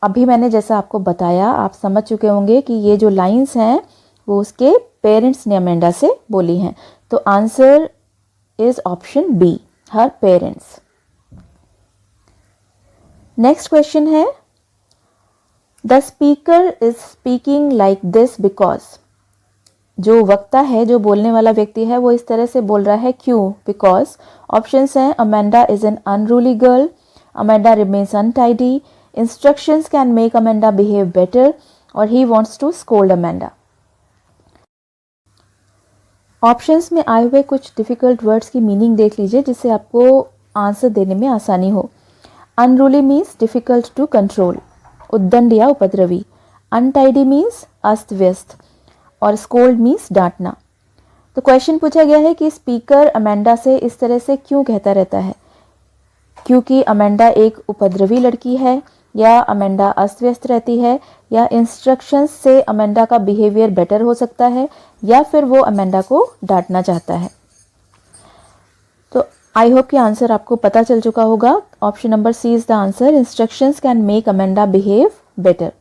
अभी मैंने जैसा आपको बताया आप समझ चुके होंगे कि ये जो लाइंस हैं वो उसके पेरेंट्स ने अमेंडा से बोली हैं। तो answer is option B, her parents. Next question है, the speaker is speaking like this because. जो वक्ता है, जो बोलने वाला व्यक्ति है, वो इस तरह से बोल रहा है, क्यों? बिकॉज ऑप्शंस हैं Amanda is an unruly girl, Amanda remains untidy, instructions can make Amanda behave better, और he wants to scold Amanda. Options में आए हुए कुछ डिफिकल्ट वर्ड्स की मीनिंग देख लीजिए जिससे आपको आंसर देने में आसानी हो। Unruly means difficult to control, उद्दंड या उपद्रवी। अनटाइडी मीन्स अस्त व्यस्त और स्कोल्ड मीन्स डांटना। तो क्वेश्चन पूछा गया है कि स्पीकर अमेंडा से इस तरह से क्यों कहता रहता है, क्योंकि अमेंडा एक उपद्रवी लड़की है, या अमेंडा अस्त व्यस्त रहती है, या इंस्ट्रक्शंस से अमेंडा का बिहेवियर बेटर हो सकता है, या फिर वो अमेंडा को डांटना चाहता है। तो आई होप कि आंसर आपको पता चल चुका होगा। Option number C is the answer, instructions can make Amanda behave better.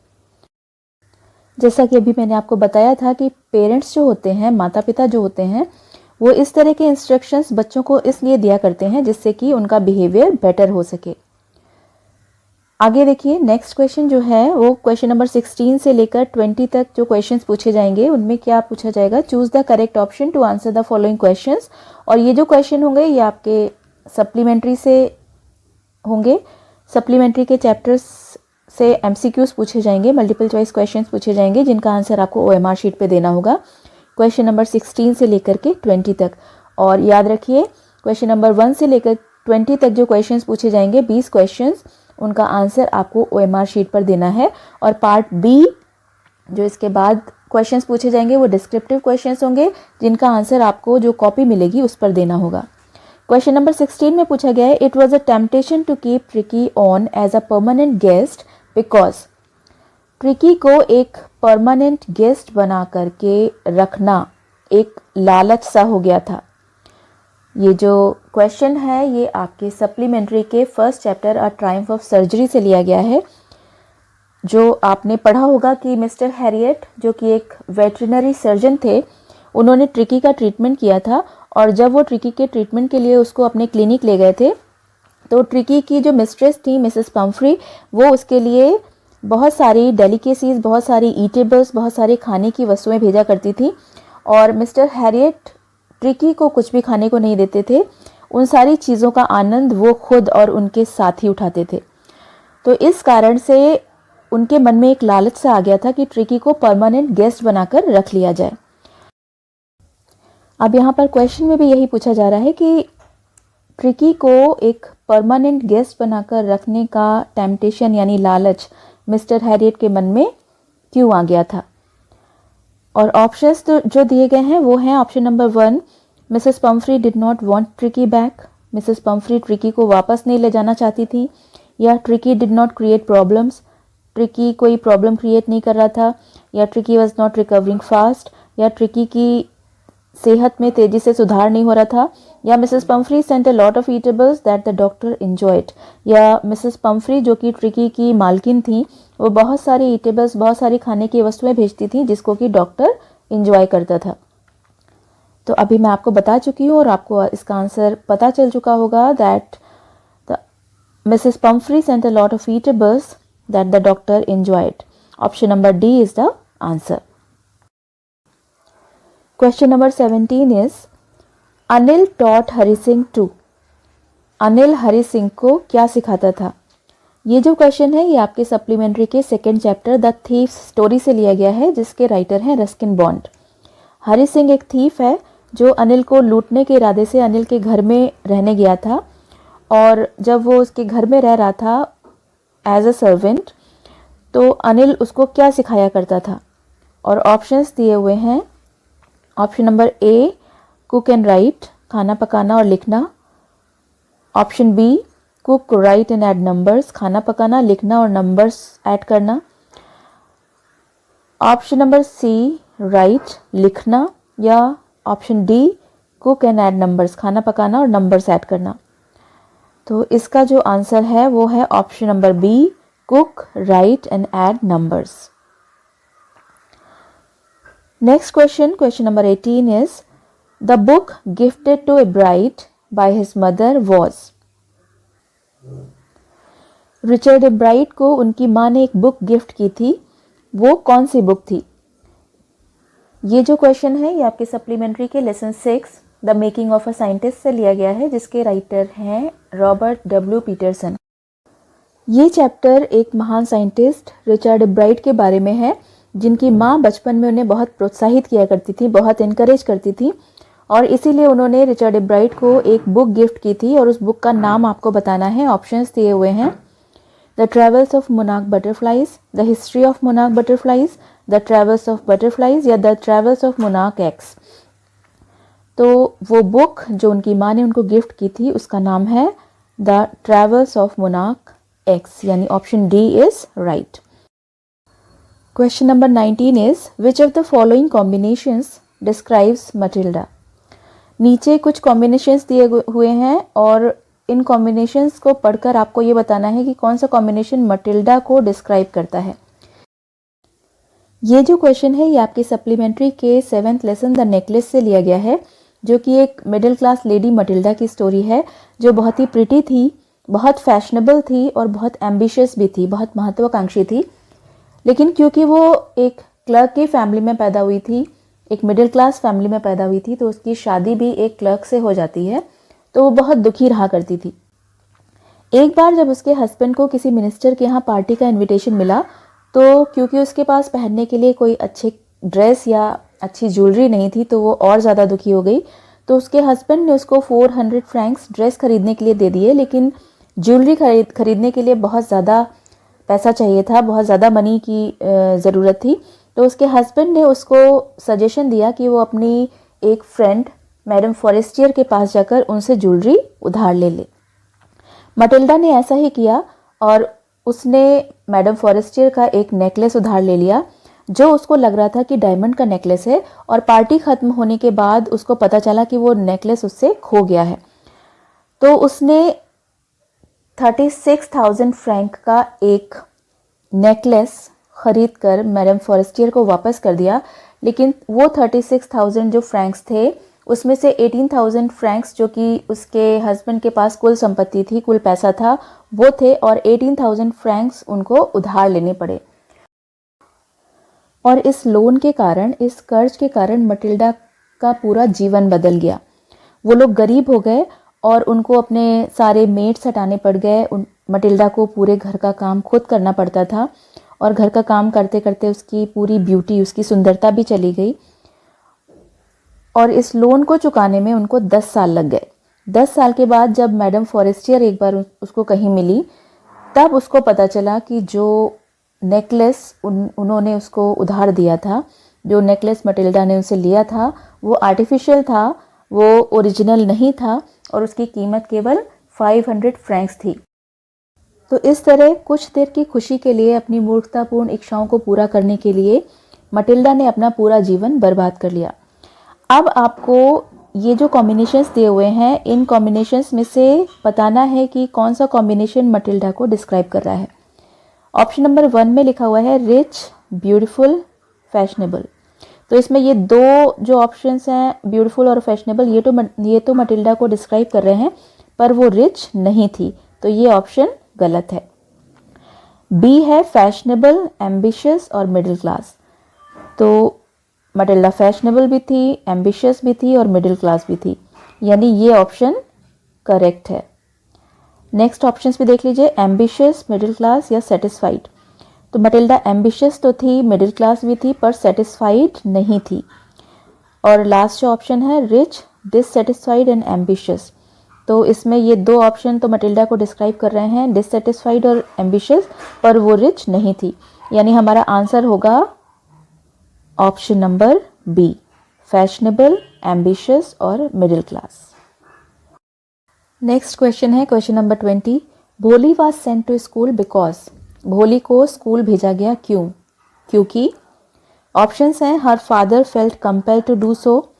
जैसा कि अभी मैंने आपको बताया था कि पेरेंट्स जो होते हैं, माता पिता जो होते हैं, वो इस तरह के इंस्ट्रक्शंस बच्चों को इसलिए दिया करते हैं जिससे कि उनका बिहेवियर बेटर हो सके। आगे देखिए, नेक्स्ट क्वेश्चन जो है वो क्वेश्चन नंबर 16 से लेकर 20 तक जो क्वेश्चंस पूछे जाएंगे उनमें क्या पूछा जाएगा, choose the correct option to answer the following questions. और ये जो क्वेश्चन होंगे ये आपके सप्लीमेंट्री से होंगे, सप्लीमेंट्री के चैप्टर्स से एमसीक्यूज पूछे जाएंगे, मल्टीपल चॉइस क्वेश्चंस पूछे जाएंगे जिनका आंसर आपको ओएमआर शीट पे देना होगा क्वेश्चन नंबर 16 से लेकर के 20 तक। और याद रखिए क्वेश्चन नंबर 1 से लेकर 20 तक जो क्वेश्चंस पूछे जाएंगे 20 क्वेश्चंस, उनका आंसर आपको ओएमआर शीट पर देना है। और पार्ट बी जो इसके बाद क्वेश्चंस पूछे जाएंगे वो डिस्क्रिप्टिव क्वेश्चंस होंगे जिनका आंसर आपको जो कॉपी मिलेगी उस पर देना होगा। क्वेश्चन नंबर 16 में पूछा गया है, it was a temptation to keep Tricky on as a permanent guest because Tricky को एक परमानेंट गेस्ट बना करके रखना एक लालच सा हो गया था। ये जो क्वेश्चन है ये आपके सप्लीमेंट्री के first chapter a Triumph of surgery से लिया गया है। जो आपने पढ़ा होगा कि मिस्टर हैरियट जो कि एक वेटरिनरी सर्जन थे, उन्होंने ट्रिकी का ट्रीटमेंट किया था और जब वो ट्रिकी के ट्रीटमेंट के लिए उसको अपने क्लिनिक ले गए थे तो ट्रिकी की जो मिस्ट्रेस थी मिसेस पम्फ्री, वो उसके लिए बहुत सारी डेलिकेसीज, बहुत सारी ईटेबल्स, बहुत सारी खाने की वस्तुएं भेजा करती थी और मिस्टर हैरियट ट्रिकी को कुछ भी खाने को नहीं देते थे। उन सारी चीज़ों का आनंद वो खुद और उनके साथी उठाते थे। तो इस कारण से उनके मन में एक लालच सा आ गया था कि ट्रिकी को परमानेंट गेस्ट बनाकर रख लिया जाए। अब यहाँ पर क्वेश्चन में भी यही पूछा जा रहा है कि ट्रिकी को एक परमानेंट गेस्ट बनाकर रखने का टेम्पटेशन यानी लालच मिस्टर हैरियट के मन में क्यों आ गया था। और ऑप्शंस तो जो दिए गए हैं वो हैं option number 1, Mrs Pomfrey did not want tricky back, Mrs Pomfrey tricky को वापस नहीं ले जाना चाहती थी, या tricky did not create problems, tricky कोई प्रॉब्लम क्रिएट नहीं कर रहा था, या tricky was not recovering fast, या ट्रिकी की सेहत में तेजी से सुधार नहीं हो रहा था, या Mrs Pumphrey sent a lot of eatables that the doctor enjoyed, या मिसेस पम्फ्री जो कि ट्रिकी की मालकिन थी वो बहुत सारी ईटेबल्स, बहुत सारी खाने की वस्तुएं भेजती थी जिसको कि डॉक्टर एंजॉय करता था। तो अभी मैं आपको बता चुकी हूँ और आपको इसका आंसर पता चल चुका होगा that Mrs Pumphrey sent a lot of eatables that the doctor enjoyed. Option number D is the answer. Question number 17 is Anil taught Hari Singh to. Anil Hari Singh को क्या सिखाता था। ये जो क्वेश्चन है ये आपके सप्लीमेंट्री के second chapter the thieves story से लिया गया है जिसके राइटर हैं रस्किन बॉन्ड। हरि सिंह एक थीफ है जो अनिल को लूटने के इरादे से अनिल के घर में रहने गया था और जब वो उसके घर में रह रहा था एज अ सर्वेंट तो अनिल उसको क्या सिखाया करता था। और ऑप्शंस दिए हुए हैं। Option number A cook and write, खाना पकाना और लिखना। Option B cook write and add numbers, खाना पकाना, लिखना और नंबर्स ऐड करना। ऑप्शन नंबर सी राइट, लिखना, या option D cook and add numbers, खाना पकाना और नंबर्स ऐड करना। तो इसका जो आंसर है वो है option number B cook write and add numbers. Next question, question number 18 is the book gifted to a bride by his mother was। Richard bright को उनकी माँ ने एक बुक गिफ्ट की थी, वो कौन सी बुक थी। ये जो क्वेश्चन है ये आपके सप्लीमेंट्री के lesson 6 the making of a scientist से लिया गया है जिसके राइटर हैं रॉबर्ट डब्ल्यू पीटरसन। ये चैप्टर एक महान साइंटिस्ट रिचर्ड ब्राइट के बारे में है जिनकी माँ बचपन में उन्हें बहुत प्रोत्साहित किया करती थी, बहुत इनकरेज करती थी और इसीलिए उन्होंने रिचर्ड ब्राइट को एक बुक गिफ्ट की थी और उस बुक का नाम आपको बताना है। ऑप्शंस दिए हुए हैं। The travels of monarch butterflies, the history of monarch butterflies, the travels of butterflies या the travels of monarch X. तो वो बुक जो उनकी माँ ने उनको गिफ्ट की थी उसका नाम है the travels of monarch X, यानी option D is right. Question number 19 is which of the following combinations describes Matilda. नीचे कुछ कॉम्बिनेशंस दिए हुए हैं और इन कॉम्बिनेशंस को पढ़कर आपको ये बताना है कि कौन सा कॉम्बिनेशन मटिल्डा को डिस्क्राइब करता है। ये जो क्वेश्चन है ये आपके सप्लीमेंट्री के 7th लेसन द नेकलेस से लिया गया है, जो कि एक मिडिल क्लास लेडी मटिल्डा की स्टोरी है जो बहुत ही प्रिटी थी, बहुत फैशनेबल थी और बहुत एम्बिशियस भी थी, बहुत महत्वाकांक्षी थी। लेकिन क्योंकि वो एक क्लर्क की फैमिली में पैदा हुई थी, एक मिडिल क्लास फैमिली में पैदा हुई थी, तो उसकी शादी भी एक क्लर्क से हो जाती है, तो वो बहुत दुखी रहा करती थी। एक बार जब उसके हस्बैंड को किसी मिनिस्टर के यहाँ पार्टी का इनविटेशन मिला, तो क्योंकि उसके पास पहनने के लिए कोई अच्छे ड्रेस या अच्छी ज्वेलरी नहीं थी, तो वो और ज़्यादा दुखी हो गई। तो उसके हस्बैंड ने उसको 400 फ्रैंक्स ड्रेस खरीदने के लिए दे दिए, लेकिन ज्वेलरी खरीदने के लिए बहुत ज़्यादा पैसा चाहिए था, बहुत ज़्यादा मनी की ज़रूरत थी। तो उसके हस्बैंड ने उसको सजेशन दिया कि वो अपनी एक फ्रेंड मैडम फॉरेस्टियर के पास जाकर उनसे ज्वेलरी उधार ले ले। मटिल्डा ने ऐसा ही किया और उसने मैडम फॉरेस्टियर का एक नेकलेस उधार ले लिया, जो उसको लग रहा था कि डायमंड का नेकलेस है, और पार्टी ख़त्म होने के बाद उसको पता चला कि वो नेकलेस उससे खो गया है। तो उसने 36,000 फ्रैंक का एक नेकलेस खरीद कर मैडम फॉरेस्टियर को वापस कर दिया। लेकिन वो 36,000 जो फ्रैंक्स थे उसमें से 18,000 फ्रैंक्स जो कि उसके हस्बैंड के पास कुल संपत्ति थी, कुल पैसा था, वो थे, और 18,000 फ्रैंक्स उनको उधार लेने पड़े। और इस लोन के कारण, इस कर्ज के कारण मटिल्डा का पूरा जीवन बदल गया। वो लोग गरीब हो गए और उनको अपने सारे मेड्स हटाने पड़ गए। मटिल्डा को पूरे घर का काम खुद करना पड़ता था और घर का काम करते करते उसकी पूरी ब्यूटी, उसकी सुंदरता भी चली गई। और इस लोन को चुकाने में उनको 10 साल लग गए। 10 साल के बाद जब मैडम फॉरेस्टियर एक बार उसको कहीं मिली, तब उसको पता चला कि जो नेकलेस उन्होंने उसको उधार दिया था, जो नेकलेस मटिल्डा ने उनसे लिया था, वो आर्टिफिशियल था, वो ओरिजिनल नहीं था और उसकी कीमत केवल 500 फ्रैंक्स थी। तो इस तरह कुछ देर की खुशी के लिए, अपनी मूर्खतापूर्ण इच्छाओं को पूरा करने के लिए मटिल्डा ने अपना पूरा जीवन बर्बाद कर लिया। अब आपको ये जो कॉम्बिनेशंस दिए हुए हैं, इन कॉम्बिनेशंस में से बताना है कि कौन सा कॉम्बिनेशन मटिल्डा को डिस्क्राइब कर रहा है। ऑप्शन नंबर 1 में लिखा हुआ है रिच, ब्यूटीफुल, फैशनेबल। तो इसमें ये दो जो ऑप्शंस हैं, ब्यूटीफुल और फैशनेबल, ये तो मटिल्डा को डिस्क्राइब कर रहे हैं, पर वो रिच नहीं थी, तो ये ऑप्शन गलत है। बी है फैशनेबल, एम्बिशियस और मिडिल क्लास। तो मटिल्डा फैशनेबल भी थी, एम्बिशियस भी थी और मिडिल क्लास भी थी, यानी ये ऑप्शन करेक्ट है। नेक्स्ट ऑप्शंस भी देख लीजिए, एम्बिशियस, मिडिल क्लास या सेटिस्फाइड। तो मटिल्डा एम्बिशियस तो थी, मिडिल क्लास भी थी, पर सेटिस्फाइड नहीं थी। और लास्ट जो ऑप्शन है रिच, डिससेटिस्फाइड एंड एम्बिशियस, तो इसमें ये दो ऑप्शन तो मटिल्डा को डिस्क्राइब कर रहे हैं, डिससेटिस्फाइड और एम्बिशियस, पर वो रिच नहीं थी, यानी हमारा आंसर होगा option number B, fashionable, ambitious और मिडिल क्लास। नेक्स्ट क्वेश्चन है question number 20। Bholi was sent to school because, Bholi को स्कूल भेजा गया क्यों? क्योंकि ऑप्शंस हैं her father felt compelled to do so,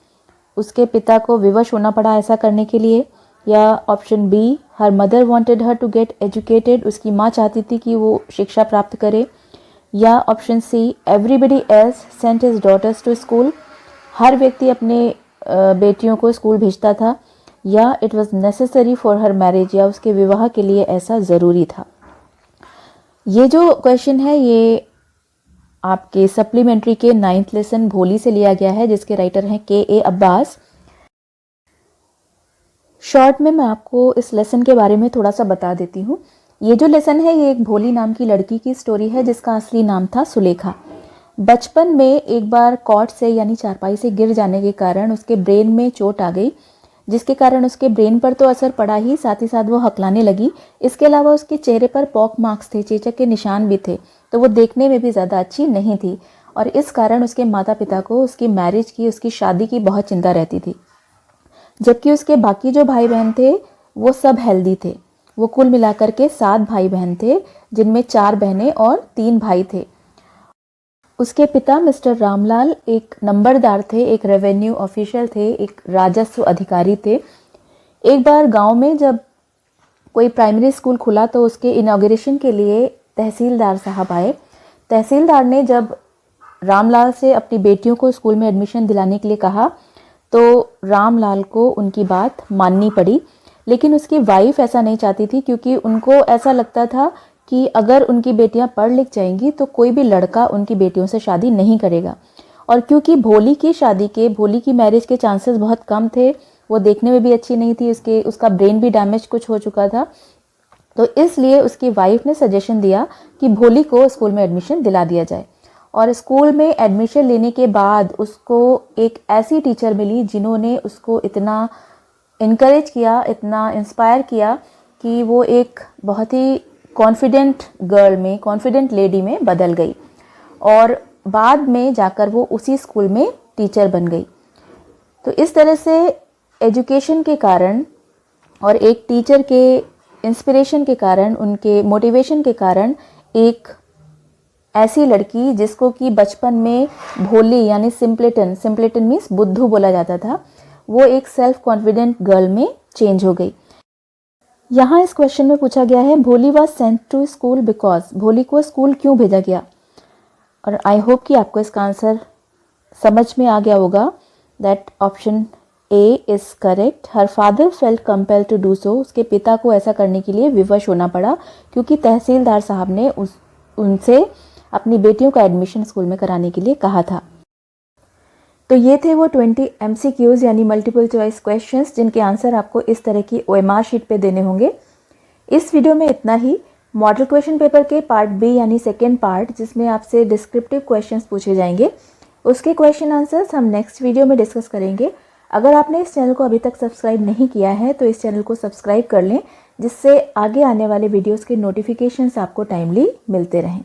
उसके पिता को विवश होना पड़ा ऐसा करने के लिए, या option B her mother wanted her to get educated, उसकी माँ चाहती थी कि वो शिक्षा प्राप्त करे, या option C everybody else sent his daughters to school, हर व्यक्ति अपने बेटियों को स्कूल भेजता था, या it was necessary for her marriage, या उसके विवाह के लिए ऐसा ज़रूरी था। ये जो क्वेश्चन है ये आपके सप्लीमेंट्री के 9th लेसन भोली से लिया गया है, जिसके राइटर हैं के अब्बास। शॉर्ट में मैं आपको इस लेसन के बारे में थोड़ा सा बता देती हूँ। ये जो लेसन है ये एक भोली नाम की लड़की की स्टोरी है, जिसका असली नाम था सुलेखा। बचपन में एक बार कॉट से यानी चारपाई से गिर जाने के कारण उसके ब्रेन में चोट आ गई, जिसके कारण उसके ब्रेन पर तो असर पड़ा ही, साथ ही साथ वो हकलाने लगी। इसके अलावा उसके चेहरे पर पॉक मार्क्स थे, चेचक के निशान भी थे, तो वो देखने में भी ज़्यादा अच्छी नहीं थी और इस कारण उसके माता पिता को उसकी मैरिज की, उसकी शादी की बहुत चिंता रहती थी। जबकि उसके बाकी जो भाई बहन थे वो सब हेल्दी थे। वो कुल मिलाकर के 7 भाई बहन थे, जिनमें 4 बहनें और 3 भाई थे। उसके पिता मिस्टर रामलाल एक नंबरदार थे, एक रेवेन्यू ऑफिशियल थे, एक राजस्व अधिकारी थे। एक बार गांव में जब कोई प्राइमरी स्कूल खुला तो उसके इनॉग्रेशन के लिए तहसीलदार साहब आए। तहसीलदार ने जब रामलाल से अपनी बेटियों को स्कूल में एडमिशन दिलाने के लिए कहा तो रामलाल को उनकी बात माननी पड़ी, लेकिन उसकी वाइफ ऐसा नहीं चाहती थी, क्योंकि उनको ऐसा लगता था कि अगर उनकी बेटियां पढ़ लिख जाएंगी तो कोई भी लड़का उनकी बेटियों से शादी नहीं करेगा। और क्योंकि भोली की मैरिज के चांसेस बहुत कम थे, वो देखने में भी अच्छी नहीं थी, उसका ब्रेन भी डैमेज कुछ हो चुका था, तो इसलिए उसकी वाइफ ने सजेशन दिया कि भोली को स्कूल में एडमिशन दिला दिया जाए। और स्कूल में एडमिशन लेने के बाद उसको एक ऐसी टीचर मिली जिन्होंने उसको इतना इनकरेज किया, इतना इंस्पायर किया कि वो एक बहुत ही कॉन्फिडेंट लेडी में बदल गई और बाद में जाकर वो उसी स्कूल में टीचर बन गई। तो इस तरह से एजुकेशन के कारण और एक टीचर के इंस्पिरेशन के कारण, उनके मोटिवेशन के कारण, एक ऐसी लड़की जिसको कि बचपन में भोली यानी सिम्पलेटन मीन्स बुद्धू बोला जाता था, वो एक सेल्फ कॉन्फिडेंट गर्ल में चेंज हो गई। यहाँ इस क्वेश्चन में पूछा गया है Bholi was sent to school because, Bholi को स्कूल क्यों भेजा गया। और आई होप कि आपको इसका आंसर समझ में आ गया होगा। That option A is correct. Her father felt compelled to do so, उसके पिता को ऐसा करने के लिए विवश होना पड़ा क्योंकि तहसीलदार साहब ने उनसे अपनी बेटियों का एडमिशन स्कूल में कराने के लिए कहा था। तो ये थे वो 20 MCQs यानी मल्टीपल चॉइस क्वेश्चंस जिनके आंसर आपको इस तरह की OMR शीट पे देने होंगे। इस वीडियो में इतना ही। मॉडल क्वेश्चन पेपर के पार्ट बी यानी सेकेंड पार्ट, जिसमें आपसे डिस्क्रिप्टिव क्वेश्चंस पूछे जाएंगे, उसके क्वेश्चन आंसर्स हम नेक्स्ट वीडियो में डिस्कस करेंगे। अगर आपने इस चैनल को अभी तक सब्सक्राइब नहीं किया है तो इस चैनल को सब्सक्राइब कर लें, जिससे आगे आने वाले वीडियोज़ के नोटिफिकेशंस आपको टाइमली मिलते रहें।